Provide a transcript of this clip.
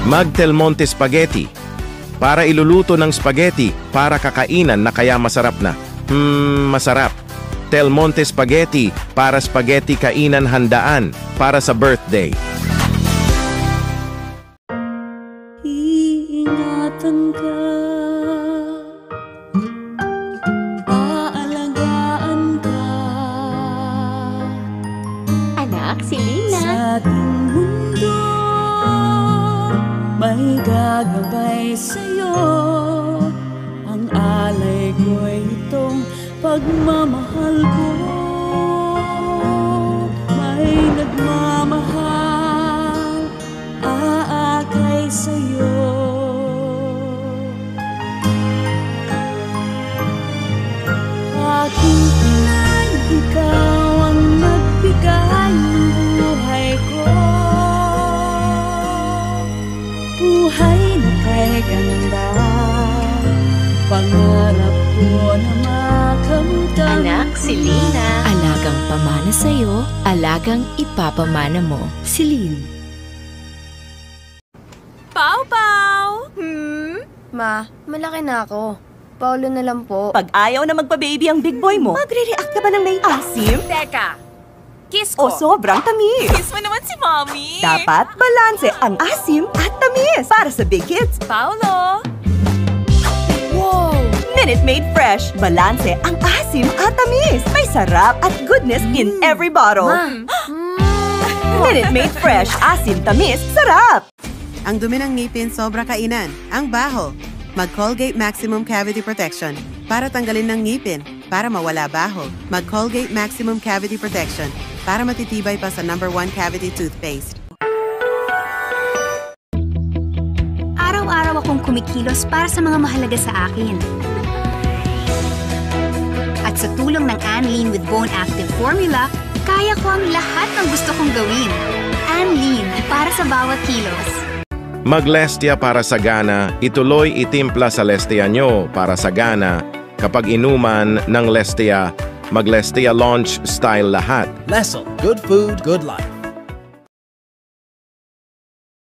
Mag-Del Monte Spaghetti. Para iluluto ng spaghetti para kakainan na kaya masarap na. Masarap. Del Monte Spaghetti para spaghetti kainan handaan para sa birthday. Iingatan ka, aalagaan ka. Anak, si Lina. Sa ating mundo, may gagabay sa'yo. Ang alay ko'y itong pagmamahal ko. May nagmamahal, aakay sa'yo. Aking inay, ikaw ang nagbigay ng buhay ko. Buhay na kay ganda, pangarap ko na makamtan. Anak, si Lina. Alagang pamana sa'yo, alagang ipapamana mo. Celine. Pau! Ma, malaki na ako. Paulo na lang po. Pag ayaw na magpa-baby ang big boy mo, magre-react ka ba ng may asim? Teka, kiss O ko. sobrang tamis? Kiss mo naman si Mommy. Dapat balanse ang asim at tamis para sa big kids. Paulo. Wow! Minute Maid Fresh, balanse ang asim at tamis. May sarap at goodness in every bottle. Minute Maid Fresh, asim, tamis, sarap! Ang dumi ng ngipin sobra kainan. Ang baho. Mag-Colgate Maximum Cavity Protection para tanggalin ng ngipin, para mawala baho. Mag-Colgate Maximum Cavity Protection para matitibay pa sa #1 cavity toothpaste. Araw-araw akong kumikilos para sa mga mahalaga sa akin. At sa tulong ng Anlene with Bone Active Formula, kaya ko ang lahat ng gusto kong gawin. Anlene, para sa bawat kilos. Mag-Lestia para sa gana, ituloy itimpla sa Lestia nyo para sa gana. Kapag inuman ng Lestia, mag-Lestia Launch Style lahat. Lesson, good food, good life.